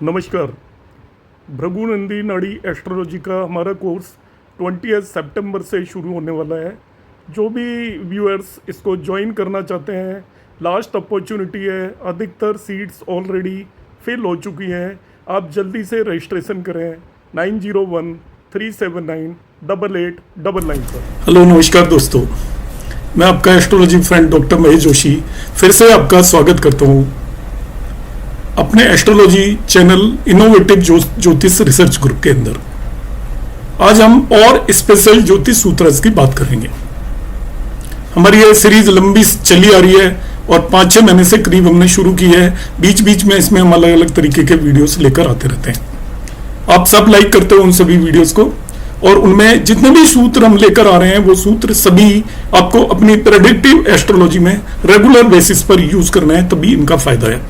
नमस्कार। भृगुनंदी नाड़ी एस्ट्रोलॉजी का हमारा कोर्स 20 सितंबर से शुरू होने वाला है। जो भी व्यूअर्स इसको ज्वाइन करना चाहते हैं, लास्ट अपॉर्चुनिटी है। अधिकतर सीट्स ऑलरेडी फिल हो चुकी हैं। आप जल्दी से रजिस्ट्रेशन करें 9013798899 पर। हेलो नमस्कार दोस्तों, मैं आपका astrology friend doctor Mahesh Joshi फिर से आपका स्वागत करता हूँ अपने एस्ट्रोलॉजी चैनल इनोवेटिव ज्योतिष रिसर्च ग्रुप के अंदर। आज हम और स्पेशल ज्योतिष सूत्रज की बात करेंगे। हमारी ये सीरीज लंबी चली आ रही है और 5-6 महीने से करीब हमने शुरू की है। बीच बीच में इसमें हम अलग अलग तरीके के वीडियोस लेकर आते रहते हैं। आप सब लाइक करते हो उन सभी वीडियोस को, और उनमें जितने भी सूत्र हम लेकर आ रहे हैं वो सूत्र सभी आपको अपनी प्रेडिक्टिव एस्ट्रोलॉजी में रेगुलर बेसिस पर यूज करना है, तभी इनका फायदा है।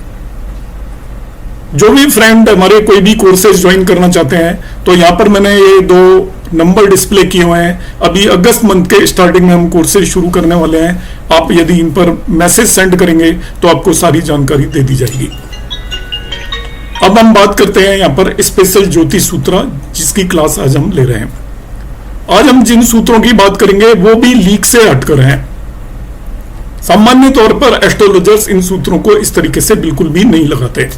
जो भी फ्रेंड हमारे कोई भी कोर्सेज ज्वाइन करना चाहते हैं तो यहाँ पर मैंने ये 2 नंबर डिस्प्ले किए हुए हैं। अभी अगस्त मंथ के स्टार्टिंग में हम कोर्सेज शुरू करने वाले हैं। आप यदि इन पर मैसेज सेंड करेंगे तो आपको सारी जानकारी दे दी जाएगी। अब हम बात करते हैं यहाँ पर स्पेशल ज्योतिष सूत्र, जिसकी क्लास आज हम ले रहे हैं। आज हम जिन सूत्रों की बात करेंगे वो भी लीक से हटकर हैं। सामान्य तौर पर एस्ट्रोलॉजर्स इन सूत्रों को इस तरीके से बिल्कुल भी नहीं लगाते।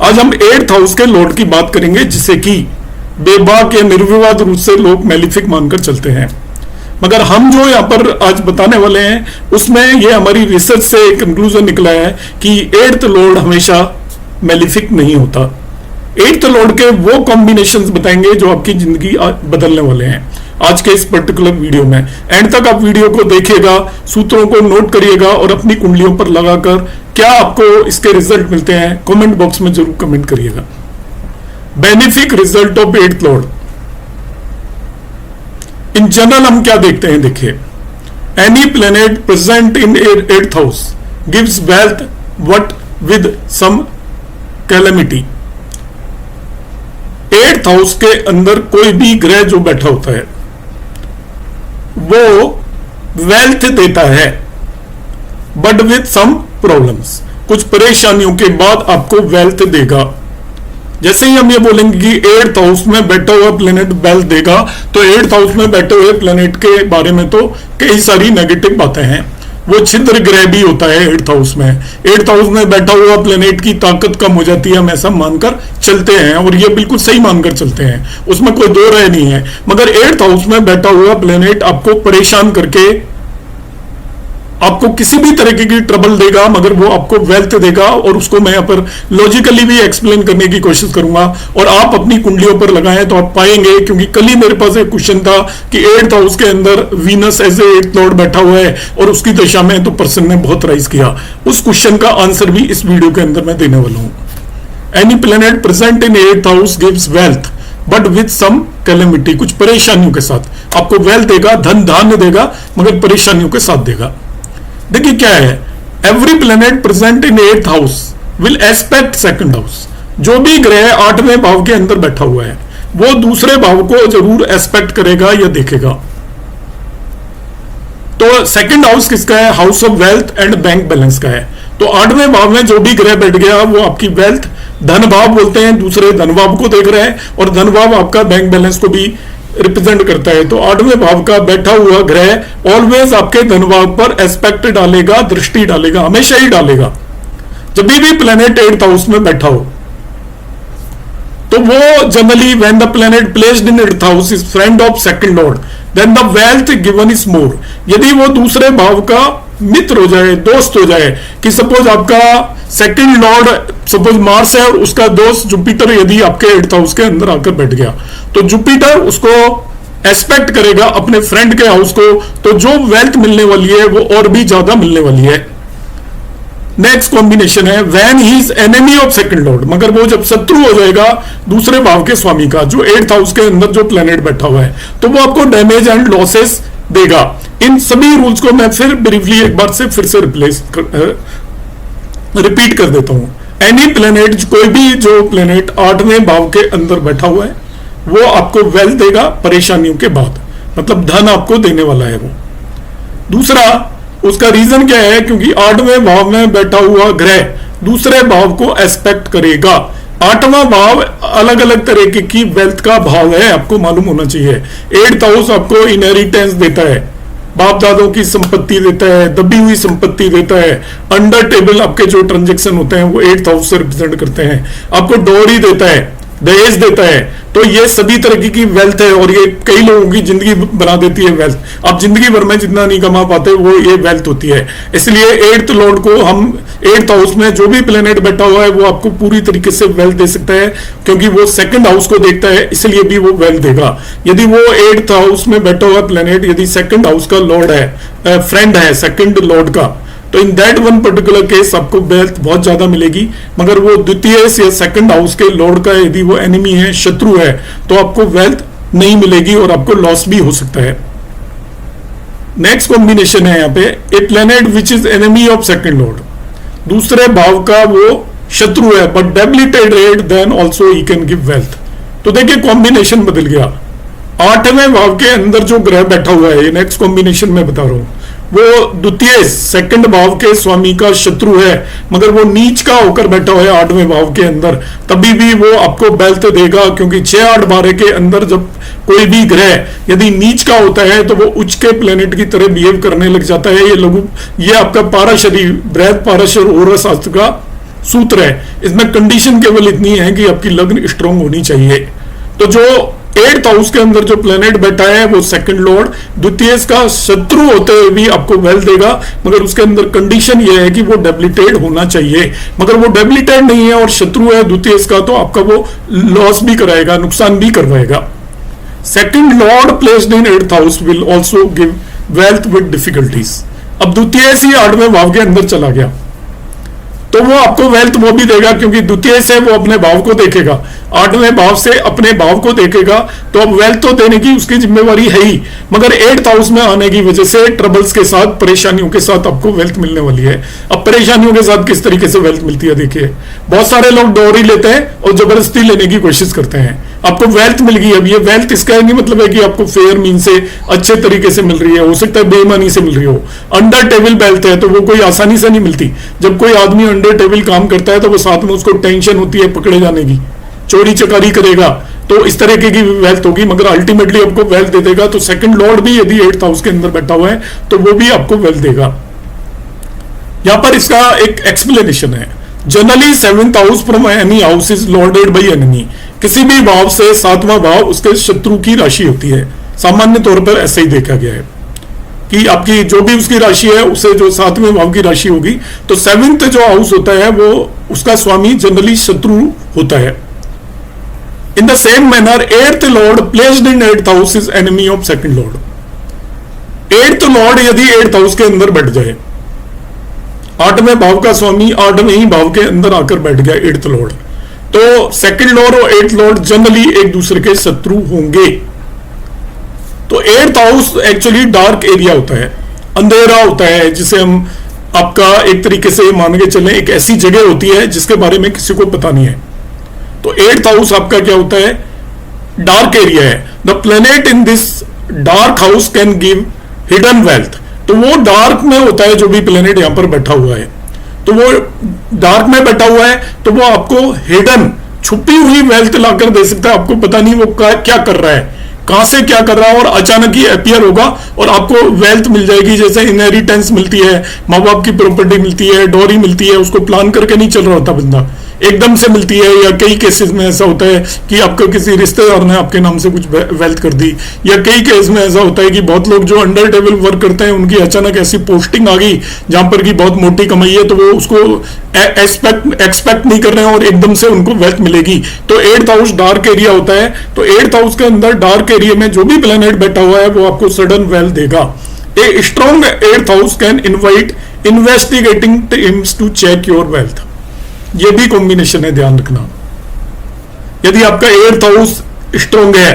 आज हम 8th हाउस के लॉर्ड की बात करेंगे, जिसे कि बेबाक या निर्विवाद रूप से लोग मैलिफिक मानकर चलते हैं। मगर हम जो यहाँ पर आज बताने वाले हैं उसमें ये हमारी रिसर्च से एक कंक्लूजन निकला है कि 8th लॉर्ड हमेशा मैलिफिक नहीं होता। 8th लॉर्ड के वो कॉम्बिनेशंस बताएंगे जो आपकी जिंदगी बदलने वाले हैं आज के इस पर्टिकुलर वीडियो में। एंड तक आप वीडियो को देखिएगा, सूत्रों को नोट करिएगा और अपनी कुंडलियों पर लगाकर क्या आपको इसके रिजल्ट मिलते हैं कमेंट बॉक्स में जरूर कमेंट करिएगा। Benefic result of 8th lord in general हम क्या देखते हैं, देखिए। Any planet present in 8th house gives wealth but with some calamity. 8th house के अंदर कोई भी ग्रह जो बैठा होता है वो वेल्थ देता है, बट विथ सम प्रॉब्लम्स। कुछ परेशानियों के बाद आपको वेल्थ देगा। जैसे ही हम ये बोलेंगे कि 8th हाउस में बैठा हुआ प्लेनेट वेल्थ देगा, तो 8th हाउस में बैठे हुए प्लेनेट के बारे में तो कई सारी नेगेटिव बातें हैं। वो छिद्र ग्रह भी होता है 8th हाउस में। 8th हाउस में बैठा हुआ प्लेनेट की ताकत कम हो जाती है, हम ऐसा मानकर चलते हैं, और ये बिल्कुल सही मानकर चलते हैं, उसमें कोई दो राय नहीं है। मगर 8th हाउस में बैठा हुआ प्लेनेट आपको परेशान करके आपको किसी भी तरीके की ट्रबल देगा, मगर वो आपको वेल्थ देगा। और उसको मैं यहाँ पर लॉजिकली भी एक्सप्लेन करने की कोशिश करूंगा, और आप अपनी कुंडलियों पर लगाएं तो आप पाएंगे। क्योंकि कल ही मेरे पास एक क्वेश्चन था कि 8th हाउस के अंदर Venus as a 8th Lord बैठा हुआ है और उसकी दशा में तो पर्सन ने बहुत राइज किया। उस क्वेश्चन का आंसर भी इस वीडियो के अंदर मैं देने वाला हूं। Any planet present in 8th house gives wealth but with some calamity. कुछ परेशानियों के साथ आपको वेल्थ देगा, धन धान्य देगा, मगर परेशानियों के साथ देगा। देखिए क्या है, every planet present in 8th house will aspect 2nd house. जो भी ग्रह 8वें भाव के अंदर बैठा हुआ है वो दूसरे भाव को जरूर एस्पेक्ट करेगा या देखेगा। तो 2nd हाउस किसका है? House of wealth and bank balance का है। तो 8वें भाव में जो भी ग्रह बैठ गया वो आपकी वेल्थ, धन भाव बोलते हैं, दूसरे धन भाव को देख रहे हैं, और धन भाव आपका बैंक बैलेंस को भी रिप्रेजेंट करता है। तो 8वें भाव का बैठा हुआ ग्रह ऑलवेज आपके धन भाव पर एस्पेक्ट डालेगा, दृष्टि डालेगा, हमेशा ही डालेगा। जब भी प्लेनेट 8th हाउस में बैठा हो तो वो generally when the planet placed in 8th house is friend of 2nd lord then the wealth given is more. यदि वो दूसरे भाव का मित्र हो जाए, दोस्त हो जाए, कि सपोज आपका 2nd लॉर्ड सपोज मार्स है और उसका दोस्त जुपिटर यदि आपके 8th हाउस के अंदर आकर बैठ गया, तो जुपिटर उसको एस्पेक्ट करेगा अपने फ्रेंड के हाउस को, तो जो वेल्थ मिलने वाली है वो और भी ज्यादा मिलने वाली है। नेक्स्ट कॉम्बिनेशन है when he is enemy of 2nd Lord. मगर वो जब शत्रु हो जाएगा दूसरे भाव के स्वामी का, जो 8th हाउस के अंदर जो प्लेनेट बैठा हुआ है, तो वो आपको डैमेज एंड लॉसेस देगा। इन सभी रूल्स को मैं फिर ब्रीफली एक बार से फिर से रिपीट कर देता हूं। एनी प्लेनेट, कोई भी जो प्लेनेट 8वें भाव के अंदर बैठा हुआ है वो आपको वेल्थ देगा परेशानियों के बाद, मतलब धन आपको देने वाला है वो। दूसरा, उसका रीजन क्या है? क्योंकि 8वें भाव में बैठा हुआ ग्रह दूसरे भाव को एस्पेक्ट करेगा। 8वां भाव अलग अलग तरीके की वेल्थ का भाव है, आपको मालूम होना चाहिए। 8th हाउस आपको इनहेरिटेंस देता है, बाप दादों की संपत्ति देता है, दबी हुई संपत्ति देता है। अंडर टेबल आपके जो ट्रांजेक्शन होते हैं वो 8th हाउस से रिप्रेजेंट करते हैं। आपको डोरी देता है, दहेज देता है। तो ये सभी तरह की वेल्थ है और ये कई लोगों की जिंदगी बना देती है वेल्थ। आप जिंदगी भर में जितना नहीं कमा पाते वो ये वेल्थ होती है। इसलिए 8th लॉर्ड को हम 8th हाउस में जो भी प्लेनेट बैठा हुआ है वो आपको पूरी तरीके से वेल्थ दे सकता है, क्योंकि वो 2nd हाउस को देखता है, इसलिए भी वो वेल्थ देगा। यदि वो 8th हाउस में बैठा हुआ प्लेनेट यदि 2nd हाउस का लॉर्ड है, फ्रेंड है 2nd लॉर्ड का, तो in that one particular case आपको वेल्थ बहुत ज्यादा मिलेगी। मगर वो द्वितीय या 2nd हाउस के लॉर्ड का यदि वो एनिमी है, शत्रु है, तो आपको वेल्थ नहीं मिलेगी और आपको लॉस भी हो सकता है। नेक्स्ट कॉम्बिनेशन है यहाँ पे a planet which is enemy of 2nd lord, दूसरे भाव का वो शत्रु है but debilitated then also he can give wealth. तो देखिए कॉम्बिनेशन बदल गया। 8वें भाव के अंदर जो ग्रह बैठा हुआ है, नेक्स्ट कॉम्बिनेशन में बता रहा हूं, वो द्वितीय 2nd भाव के स्वामी का शत्रु है, मगर वो नीच का होकर बैठा हुआ है 8वें भाव के अंदर, तभी भी वो आपको वेल्थ देगा। क्योंकि 6, 8, 12 के अंदर जब कोई भी ग्रह यदि नीच का होता है तो वो उच्च के प्लेनेट की तरह बिहेव करने लग जाता है। ये आपका पाराशरी बृहद पाराशर और शास्त्र का सूत्र है। इसमें कंडीशन केवल इतनी है कि आपकी लग्न स्ट्रांग होनी चाहिए। तो जो 8th हाउस के अंदर जो प्लेनेट बैठा है वो 2nd लॉर्ड द्वितीय का शत्रु होते हुए भी आपको वेल्थ देगा, मगर उसके अंदर कंडीशन ये है कि वो डेबिलिटेड होना चाहिए। मगर वो डेबिलिटेड नहीं है और शत्रु है द्वितीय का, तो आपका वो लॉस भी कराएगा, नुकसान भी करवाएगा। 2nd Lord placed in 8th house will also give wealth with difficulties. अब द्वितीय से 8वें भाव के अंदर चला गया तो वो आपको वेल्थ वो भी देगा, क्योंकि द्वितीय से वो अपने भाव को देखेगा, 8वें भाव से अपने भाव को देखेगा, तो अब वेल्थ तो देने की उसकी जिम्मेवारी है ही, मगर 8th हाउस में आने की वजह से ट्रबल्स के साथ, परेशानियों के साथ आपको वेल्थ मिलने वाली है। अब परेशानियों के साथ किस तरीके से वेल्थ मिलती है देखिए, बहुत सारे लोग डोरी लेते हैं और जबरदस्ती लेने की कोशिश करते हैं, आपको वेल्थ मिल गई। अब ये वेल्थ इसका नहीं मतलब है कि आपको फेयर मीन से अच्छे तरीके से मिल रही है, हो सकता है बेईमानी से मिल रही हो। अंडर टेबल वेल्थ है तो वो कोई आसानी से नहीं मिलती। जब कोई आदमी अंडर टेबल काम करता है तो वो साथ में उसको टेंशन होती है पकड़े जाने की, चोरी चकारी करेगा, तो इस तरह की वेल्थ होगी, मगर अल्टीमेटली आपको वेल्थ दे देगा। तो 2nd लॉर्ड भी यदि 8th हाउस के अंदर बैठा हुआ है तो वो भी आपको वेल्थ देगा। यहां पर इसका एक एक्सप्लेनेशन है। Generally 7th house from any house is lorded by enemy. किसी भी भाव से 7वां भाव उसके शत्रु की राशि होती है। सामान्य तौर पर ऐसा ही देखा गया है कि आपकी जो भी उसकी राशि है उसे जो 7वें भाव की राशि होगी, तो 7th जो हाउस होता है वो उसका स्वामी जनरली शत्रु होता है। In the same manner 8th Lord placed in 8th house is enemy of 2nd Lord. 8th Lord यदि 8th हाउस के अंदर बैठ जाए, 8वें भाव का स्वामी 8वें ही भाव के अंदर आकर बैठ गया 8th लॉर्ड, तो 2nd लॉर्ड और 8th लॉर्ड जनरली एक दूसरे के शत्रु होंगे। तो 8th house actually dark area होता है, अंधेरा होता है, जिसे हम आपका एक तरीके से मान के चलें एक ऐसी जगह होती है जिसके बारे में किसी को पता नहीं है। तो 8th हाउस आपका क्या होता है, डार्क एरिया है। The planet in this dark house can give hidden wealth. तो वो डार्क में होता है जो भी प्लेनेट यहां पर बैठा हुआ है, तो वो डार्क में बैठा हुआ है तो वो आपको हिडन छुपी हुई वेल्थ लाकर दे सकता है। आपको पता नहीं वो क्या कर रहा है, कहां से क्या कर रहा है, और अचानक ही अपियर होगा और आपको वेल्थ मिल जाएगी। जैसे इनहेरिटेंस मिलती है, माँ बाप की प्रॉपर्टी मिलती है, डोरी मिलती है, उसको प्लान करके नहीं चल रहा होता बंदा, एकदम से मिलती है। या कई केसेस में ऐसा होता है कि आपको किसी रिश्तेदार ने आपके नाम से कुछ वेल्थ कर दी, या कई केस में ऐसा होता है कि बहुत लोग जो अंडर टेबल वर्क करते हैं उनकी अचानक ऐसी पोस्टिंग आ गई जहां पर की बहुत मोटी कमाई है, तो वो उसको एक्सपेक्ट नहीं कर रहे हैं और एकदम से उनको वेल्थ मिलेगी। तो 8th हाउस डार्क एरिया होता है, तो 8th हाउस के अंदर डार्क एरिया में जो भी प्लेनेट बैठा हुआ है वो आपको सडन वेल्थ देगा। A strong 8th house can invite investigating teams to check your wealth. ये भी कॉम्बिनेशन है, ध्यान रखना। यदि आपका 8th हाउस स्ट्रॉन्ग है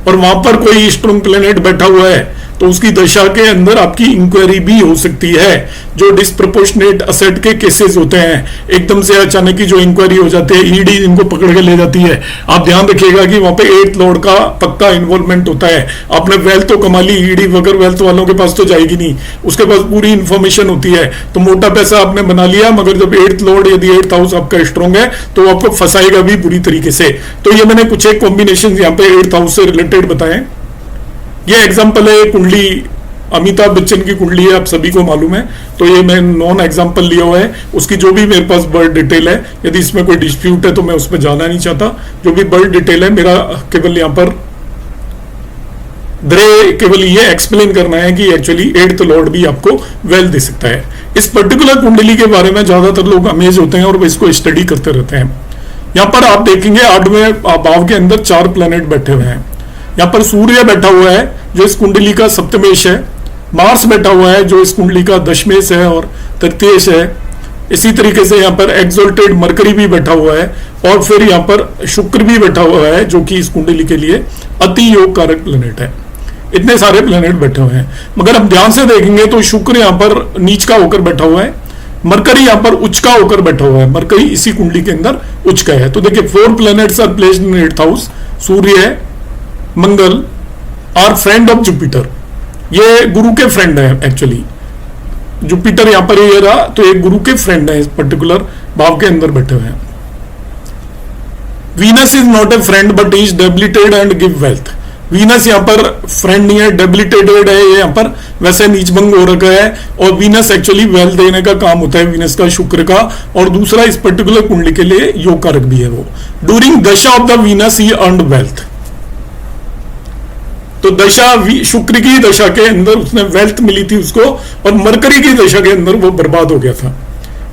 और वहां पर कोई स्ट्रॉन्ग प्लेनेट बैठा हुआ है तो उसकी दशा के अंदर आपकी इंक्वायरी भी हो सकती है। जो डिस्प्रपोर्शनेट असेट के केसेस होते हैं, एकदम से अचानक की जो इंक्वायरी हो जाती है, ईडी इनको पकड़ के ले जाती है, आप ध्यान रखिएगा कि वहां पे 8th लॉर्ड का पक्का इन्वॉल्वमेंट होता है। आपने वेल्थ तो कमा ली, ईडी वगैरह वेल्थ वालों के पास तो जाएगी नहीं, उसके पास पूरी इंफॉर्मेशन होती है। तो मोटा पैसा आपने बना लिया, मगर जब 8th लॉर्ड यदि 8th हाउस आपका स्ट्रॉन्ग है तो आपको फंसाएगा भी बुरी तरीके से। तो ये मैंने कुछ एक कॉम्बिनेशन यहाँ पे 8th हाउस से रिलेटेड बताए। ये एग्जाम्पल है कुंडली, अमिताभ बच्चन की कुंडली है, आप सभी को मालूम है। तो ये मैं नॉन एग्जाम्पल लिया हुआ है, उसकी जो भी मेरे पास बर्ड डिटेल है, यदि इसमें कोई डिस्प्यूट है तो मैं उसमें जाना नहीं चाहता। जो भी बर्ड डिटेल है मेरा केवल यहाँ पर केवल ये एक्सप्लेन करना है कि एक्चुअली 8th लॉर्ड भी आपको वेल दे सकता है। इस पर्टिकुलर कुंडली के बारे में ज्यादातर लोग अमेज होते हैं और वो इसको स्टडी करते रहते हैं। यहाँ पर आप देखेंगे 8वें भाव के अंदर 4 प्लैनेट बैठे हुए हैं। यहाँ पर सूर्य बैठा हुआ है जो इस कुंडली का सप्तमेश है, मार्स बैठा हुआ है जो इस कुंडली का दशमेश है और तृतीयेश है। इसी तरीके से यहाँ पर एक्सोल्टेड मरकरी भी बैठा हुआ है और फिर यहाँ पर शुक्र भी बैठा हुआ है जो कि इस कुंडली के लिए अति योग कारक प्लैनेट है। इतने सारे प्लैनेट बैठे हुए हैं, मगर हम ध्यान से देखेंगे तो शुक्र यहाँ पर नीच का होकर बैठा हुआ है, मरकरी यहाँ पर उच्च का होकर बैठा हुआ है। मरकरी इसी कुंडली के अंदर उच्च का है। तो देखिए 4 planets are placed in 8th house. सूर्य है, मंगल आर फ्रेंड ऑफ जुपिटर, ये गुरु के फ्रेंड है। एक्चुअली जुपिटर यहां पर ये रहा, तो ये गुरु के फ्रेंड है, इस पर्टिकुलर भाव के अंदर बैठे हुए हैं। Venus is not a friend but is debilitated and give wealth. Venus यहाँ पर फ्रेंड नहीं है, डेबिलिटेटेड है, ये यहाँ पर वैसे नीचभंग हो रखा है। और वीनस एक्चुअली वेल्थ देने का काम होता है वीनस का, शुक्र का। और दूसरा इस पर्टिकुलर कुंडली के लिए योग कारक भी है वो। ड्यूरिंग दशा of the Venus he earned wealth. तो दशा शुक्र की दशा के अंदर उसने वेल्थ मिली थी उसको, और मरकरी की दशा के अंदर वो बर्बाद हो गया था।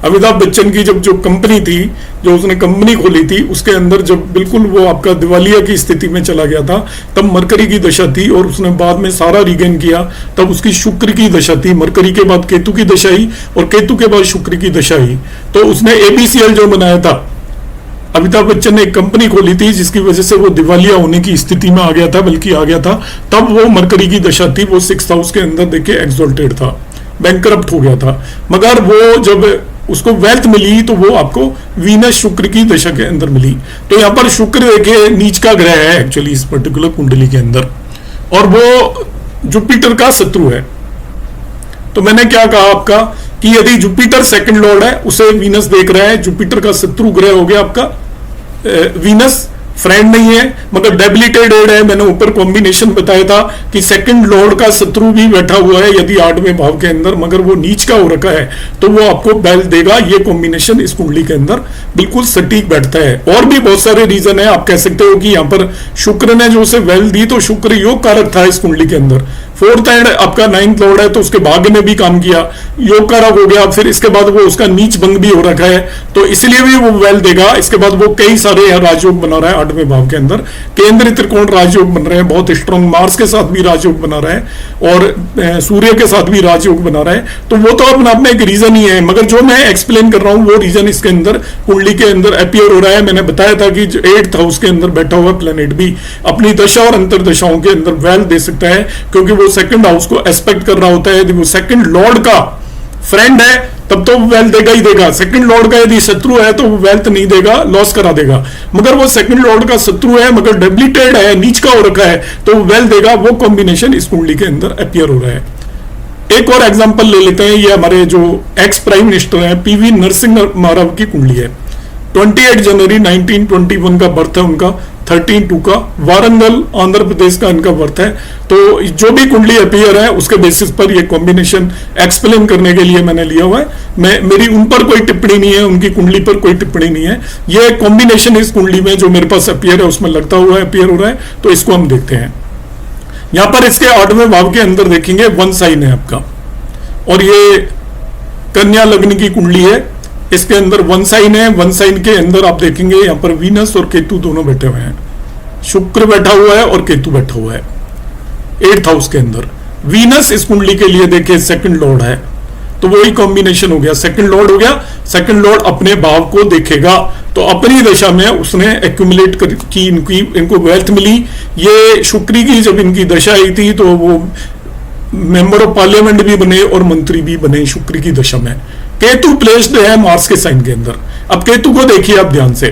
अमिताभ बच्चन की जब जो कंपनी थी, जो उसने कंपनी खोली थी, उसके अंदर जब बिल्कुल वो आपका दिवालिया की स्थिति में चला गया था, तब मरकरी की दशा थी और उसने बाद में सारा रिगेन किया। तब उसकी शुक्र की दशा थी, मरकरी के बाद केतु की दशा आई और केतु के बाद शुक्र की दशा आई। तो उसने ABCL जो बनाया था, अमिताभ बच्चन ने एक कंपनी खोली थी जिसकी वजह से वो दिवालिया होने की स्थिति में आ गया था, बल्कि आ गया था। तब वो मरकरी की दशा थी, वो 6th हाउस के अंदर देखिए एक्सोल्टेड था, बैंकरप्ट हो गया था। मगर वो जब उसको वेल्थ मिली तो वो आपको वीनस शुक्र की दशा के अंदर मिली। तो यहाँ पर शुक्र देखिए नीच का ग्रह है एक्चुअली इस पर्टिकुलर कुंडली के अंदर, और वो जुपिटर का शत्रु है। तो मैंने क्या कहा आपका कि यदि जुपिटर 2nd लॉर्ड है, उसे वीनस देख रहा है, जुपिटर का शत्रु ग्रह हो गया आपका वीनस, फ्रेंड नहीं है मगर डेबिलिटेटेड है। मैंने ऊपर कॉम्बिनेशन बताया था कि 2nd लॉर्ड का शत्रु भी बैठा हुआ है यदि 8वें भाव के अंदर, मगर वो नीच का हो रखा है तो वो आपको बैल देगा। ये कॉम्बिनेशन इस कुंडली के अंदर बिल्कुल सटीक बैठता है। और भी बहुत सारे रीजन है, आप कह सकते हो कि यहाँ पर शुक्र ने जो उसे वेल दी तो शुक्र योग कारक था इस कुंडली के अंदर। 4th एंड आपका 9th लॉर्ड है तो उसके भाग्य ने भी काम किया, योग कारक हो गया। फिर इसके बाद वो उसका नीच भंग भी हो रखा है तो इसलिए भी वो वेल देगा। इसके बाद वो कई सारे राजयोग बना रहा है 8वें भाव के अंदर, केंद्रीय त्रिकोण राजयोग बन रहे हैं बहुत स्ट्रॉन्ग, मार्स के साथ भी राजयोग बना रहा है और सूर्य के साथ भी राजयोग बना रहा है। तो वो तो अपना अपना एक रीजन ही है, मगर जो मैं एक्सप्लेन कर रहा हूं वो रीजन इसके अंदर कुंडली के अंदर अपीयर हो रहा है। मैंने बताया था कि 8th हाउस के अंदर बैठा हुआ प्लेनेट भी अपनी दशा और अंतरदशाओं के अंदर वेल दे सकता है, क्योंकि वो 2nd हाउस को एस्पेक्ट कर रहा होता है। यदि वो 2nd लॉर्ड का फ्रेंड है तब तो वेल्थ देगा ही देगा। 2nd लॉर्ड का यदि शत्रु है तो वो वेल्थ नहीं देगा, लॉस करा देगा। मगर वो 2nd लॉर्ड का शत्रु है मगर डेबिलिटेड है, नीच का हो रखा है, तो वेल्थ देगा। वो कॉम्बिनेशन इस कुंडली के अंदर अपीयर हो रहा है। एक और एग्जांपल ले लेते हैं, ये हमारे जो एक्स प्राइम मिनिस्टर हैं PV नरसिम्हा राव की कुंडली है। 28 जनवरी 1921 का बर्थ है उनका, 13/2 का, वारंगल आंध्र प्रदेश का इनका बर्थ है। तो जो भी कुंडली अपीयर है उसके बेसिस पर ये कॉम्बिनेशन एक्सप्लेन करने के लिए मैंने लिया हुआ है। मेरी उन पर कोई टिप्पणी नहीं है, उनकी कुंडली पर कोई टिप्पणी नहीं है। ये कॉम्बिनेशन इस कुंडली में जो मेरे पास अपीयर है उसमें लगता हुआ है, अपीयर हो रहा है, तो इसको हम देखते हैं। यहां पर इसके 8वें भाव के अंदर देखेंगे 1 साइन है आपका, और ये कन्या लग्न की कुंडली है। इसके अंदर 1 साइन है। 1 साइन के अंदर आप देखेंगे यहाँ पर वीनस और केतु दोनों बैठे हुए हैं, शुक्र बैठा हुआ है और केतु बैठा हुआ है 8th हाउस के अंदर। वीनस इस कुंडली के लिए देखिए 2nd लॉर्ड है, तो वही कॉम्बिनेशन हो गया, 2nd लॉर्ड हो गया। 2nd लॉर्ड अपने भाव को देखेगा, तो अपनी दशा में उसने एक्यूमुलेट की, इनको वेल्थ मिली। ये शुक्र की जब इनकी दशा आई थी तो वो मेंबर ऑफ पार्लियामेंट भी बने और मंत्री भी बने शुक्र की दशा में। केतु प्लेस्ड है मार्स के साइन के अंदर। अब केतु को देखिए आप ध्यान से,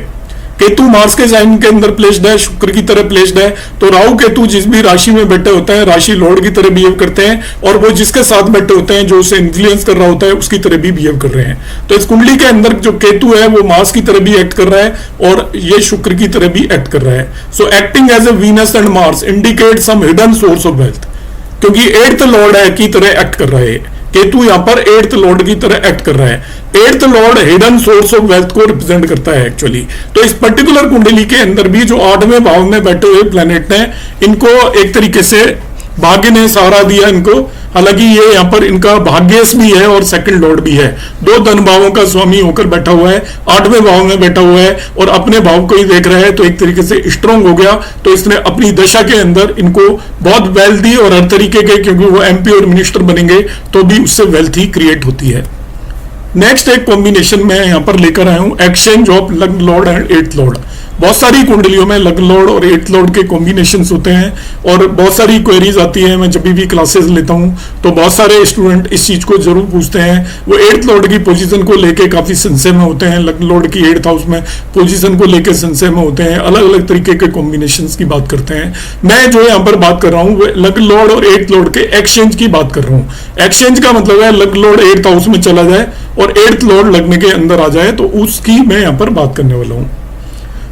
केतु मार्स के साइन के अंदर प्लेस्ड है, शुक्र की तरह प्लेस्ड है। तो राहु केतु जिस भी राशि में बैठे होते हैं राशि लॉर्ड की तरह बिहेव करते हैं, और वो जिसके साथ बैठे होते हैं जो उसे इन्फ्लुएंस कर रहा होता है उसकी तरह भी बिहेव कर रहे हैं। तो इस कुंडली के अंदर जो केतु है वो मार्स की तरह भी एक्ट कर रहा है और ये शुक्र की तरह भी एक्ट कर रहा है। So acting as a Venus and Mars indicate some hidden source of wealth, क्योंकि 8th लॉर्ड है की तरह एक्ट कर रहा है केतु, यहां पर 8th लॉर्ड की तरह एक्ट कर रहा है। 8th Lord hidden source of wealth को रिप्रेजेंट करता है एक्चुअली। तो इस पर्टिकुलर कुंडली के अंदर भी जो 8वें भाव में बैठे हुए प्लेनेट ने इनको एक तरीके से भाग्य ने सहारा दिया इनको। हालांकि ये यहाँ पर इनका भाग्येश भी है और सेकंड लॉर्ड भी है, दो धन भावों का स्वामी होकर बैठा हुआ है, 8वें भाव में बैठा हुआ है और अपने भाव को ही देख रहा है, तो एक तरीके से स्ट्रांग हो गया। तो इसने अपनी दशा के अंदर इनको बहुत वेल्थ दी और हर तरीके के, क्योंकि वो एमपी और मिनिस्टर बनेंगे तो भी उससे वेल्थ ही क्रिएट होती है। नेक्स्ट एक कॉम्बिनेशन मैं यहाँ पर लेकर आया हूं, एक्सचेंज ऑफ लग्न लॉर्ड एंड 8th लॉर्ड। बहुत सारी कुंडलियों में लग्न लॉर्ड और 8th लॉर्ड के कॉम्बिनेशंस होते हैं और बहुत सारी क्वेरीज आती है। मैं जब भी क्लासेस लेता हूं तो बहुत सारे स्टूडेंट इस चीज को जरूर पूछते हैं। वो 8th लॉर्ड की पोजीशन को लेके काफी संशय में होते हैं, लग्न लॉर्ड की 8th हाउस में पोजीशन को लेकर संशय में होते हैं, अलग अलग तरीके के कॉम्बिनेशंस की बात करते हैं। मैं जो यहाँ पर बात कर रहा हूँ लग्न लॉर्ड और 8th लॉर्ड के एक्सचेंज की बात कर रहा हूँ। एक्सचेंज का मतलब है लग्न लॉर्ड 8th हाउस में चला जाए और 8th लॉर्ड लग्न के अंदर आ जाए, तो उसकी मैं यहाँ पर बात करने वाला हूं।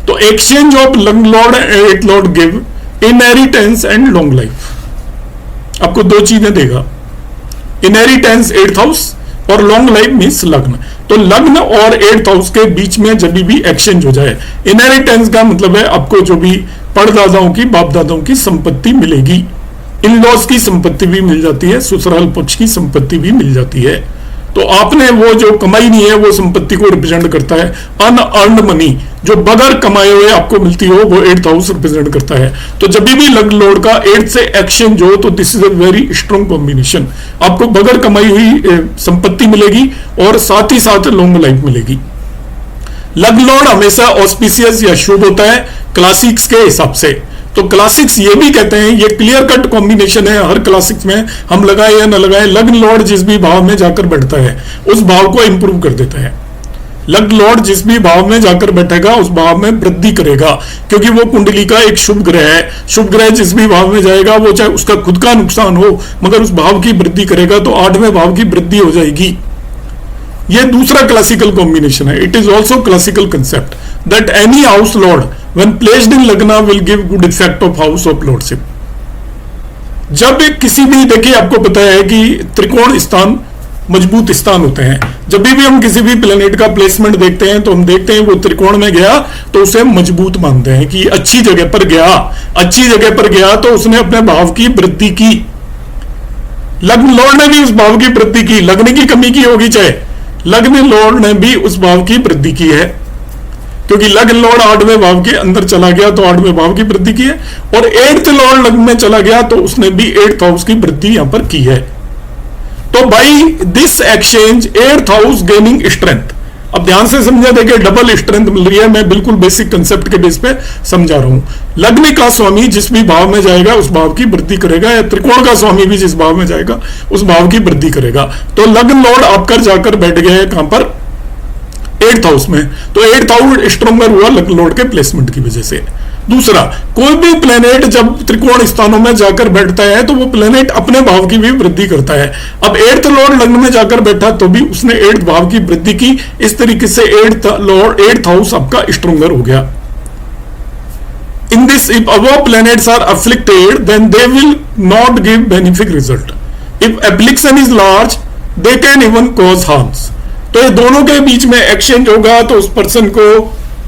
तो एक्सचेंज ऑफ लग्न Lord and 8th Lord give inheritance and long life. आपको दो चीजें देगा, इनहेरिटेंस 8th हाउस और लॉन्ग लाइफ मीन्स लग्न। तो लग्न और 8th हाउस के बीच में जब भी एक्सचेंज हो जाए, इनहेरिटेंस का मतलब है आपको जो भी परदादाओं की बाप दादाओं की संपत्ति मिलेगी, इन लॉज की संपत्ति भी मिल जाती है, ससुराल पक्ष की संपत्ति भी मिल जाती है। तो आपने वो जो कमाई नहीं है वो संपत्ति को रिप्रेजेंट करता है। अनअर्न्ड मनी जो बगैर कमाए हुए आपको मिलती हो वो 8th हाउस रिप्रेजेंट करता है। तो जब भी लग्न लॉर्ड का 8th से एक्सचेंज हो तो this is a very strong combination. आपको बगैर कमाई हुई संपत्ति मिलेगी और साथ ही साथ लॉन्ग लाइफ मिलेगी। लग्न लॉर्ड हमेशा ऑस्पिशियस या शुभ होता है क्लासिक्स के हिसाब से। तो क्लासिक्स ये भी कहते हैं, ये क्लियर कट कॉम्बिनेशन है, हर क्लासिक्स में हम लगाए या न लगाए लग्न लॉर्ड जिस भी भाव में जाकर बैठता है उस भाव को इंप्रूव कर देता है। लग्न लॉर्ड जिस भी भाव में जाकर बैठेगा उस भाव में वृद्धि करेगा, क्योंकि वो कुंडली का एक शुभ ग्रह है। शुभ ग्रह जिस भी भाव में जाएगा वो चाहे उसका खुद का नुकसान हो मगर उस भाव की वृद्धि करेगा, तो 8वें भाव की वृद्धि हो जाएगी। ये दूसरा क्लासिकल कॉम्बिनेशन है। It is also classical concept that any house Lord when placed in लग्ना will give good effect of house of lordship। जब एक किसी भी, देखिए आपको पता है कि त्रिकोण स्थान मजबूत स्थान होते हैं। जब भी हम किसी भी प्लेनेट का प्लेसमेंट देखते हैं तो हम देखते हैं वो त्रिकोण में गया तो उसे मजबूत मानते हैं कि अच्छी जगह पर गया, अच्छी जगह पर गया तो उसने अपने भाव की वृद्धि की। लग्न लॉर्ड ने भी उस भाव की वृद्धि की, लग्न की कमी की होगी चाहे, लग्न लॉर्ड ने भी उस भाव की वृद्धि की है, क्योंकि लग्न लॉर्ड 8वें भाव के अंदर चला गया तो 8वें भाव की वृद्धि की है। और 8th लॉर्ड लग्न में चला गया तो उसने भी 8th हाउस की वृद्धि यहां पर की है। तो by this exchange 8th house gaining strength. अब ध्यान से समझा, देखिए डबल स्ट्रेंथ मिल रही है। मैं बिल्कुल बेसिक कंसेप्ट के बेस पे समझा रहा हूं। लग्न का स्वामी जिस भी भाव में जाएगा उस भाव की वृद्धि करेगा, या त्रिकोण का स्वामी भी जिस भाव में जाएगा उस भाव की वृद्धि करेगा। तो लग्न लॉर्ड आपकर जाकर बैठ गए हैं कहां पर, 8th हाउस में। तो 8th हाउस स्ट्रॉन्गर हुआ लग्न लॉर्ड के प्लेसमेंट की वजह से। दूसरा, कोई भी प्लेनेट जब त्रिकोण स्थानों में जाकर बैठता है तो वो प्लेनेट अपने भाव की भी वृद्धि करता है। अब 8th लॉर्ड लग्न में जाकर बैठा तो भी उसने 8th भाव की वृद्धि की। इस तरीके से 8th हाउस आपका स्ट्रॉन्गर हो गया। In this, if above planets are afflicted, then they will not give benefic result. If affliction is large, they can even cause harms. तो ये दोनों के बीच में एक्सचेंज होगा तो उस पर्सन को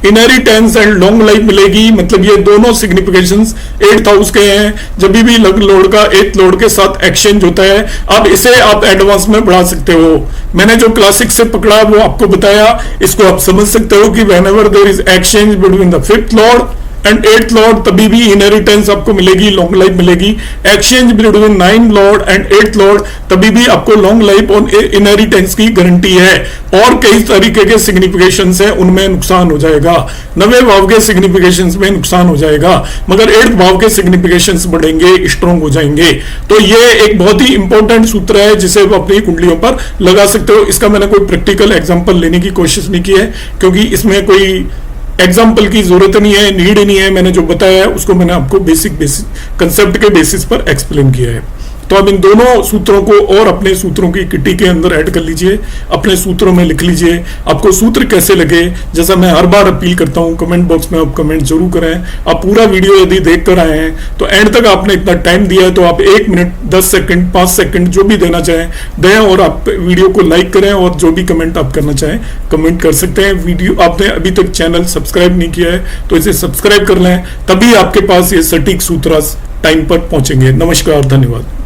इनहेरिटेंस एंड लॉन्ग लाइफ मिलेगी। मतलब ये दोनों सिग्निफिकेशंस 8th हाउस के हैं। जब भी लग्न लॉर्ड का 8th लॉर्ड के साथ एक्सचेंज होता है, अब इसे आप एडवांस में बढ़ा सकते हो। मैंने जो क्लासिक से पकड़ा वो आपको बताया, इसको आप समझ सकते हो कि whenever there is exchange between the 5th lord and 8th lord तभी भी इनहेरिटेंस आपको मिलेगी, लॉन्ग लाइफ मिलेगी। Exchange between 9th lord and 8th lord तभी भी आपको लॉन्ग लाइफ और इनहेरिटेंस की गारंटी है। और कई तरीके के सिग्निफिकेशंस है, उनमें नुकसान हो जाएगा। 9वें भाव के सिग्निफिकेशंस में नुकसान हो जाएगा, मगर 8th भाव के सिग्निफिकेशंस बढ़ेंगे, स्ट्रॉन्ग हो जाएंगे। तो ये एक बहुत ही इंपॉर्टेंट सूत्र है जिसे आप अपनी कुंडलियों पर लगा सकते हो। इसका मैंने कोई प्रैक्टिकल एग्जांपल लेने की कोशिश नहीं की है, क्योंकि इसमें कोई एग्जाम्पल की जरूरत नहीं है, नीड नहीं है। मैंने जो बताया है उसको मैंने आपको बेसिक कंसेप्ट के बेसिस पर एक्सप्लेन किया है। तो अब इन दोनों सूत्रों को और अपने सूत्रों की किटी के अंदर ऐड कर लीजिए, अपने सूत्रों में लिख लीजिए। आपको सूत्र कैसे लगे, जैसा मैं हर बार अपील करता हूं, कमेंट बॉक्स में आप कमेंट जरूर करें। आप पूरा वीडियो यदि देख कर आए हैं तो एंड तक आपने इतना टाइम दिया है, तो आप 1 मिनट 10 सेकंड 5 सेकंड जो भी देना चाहें दें, और आप वीडियो को लाइक करें, और जो भी कमेंट आप करना चाहें कमेंट कर सकते हैं। वीडियो आपने अभी तक चैनल सब्सक्राइब नहीं किया है तो इसे सब्सक्राइब कर लें, तभी आपके पास ये सटीक सूत्र टाइम पर पहुंचेंगे। नमस्कार, धन्यवाद।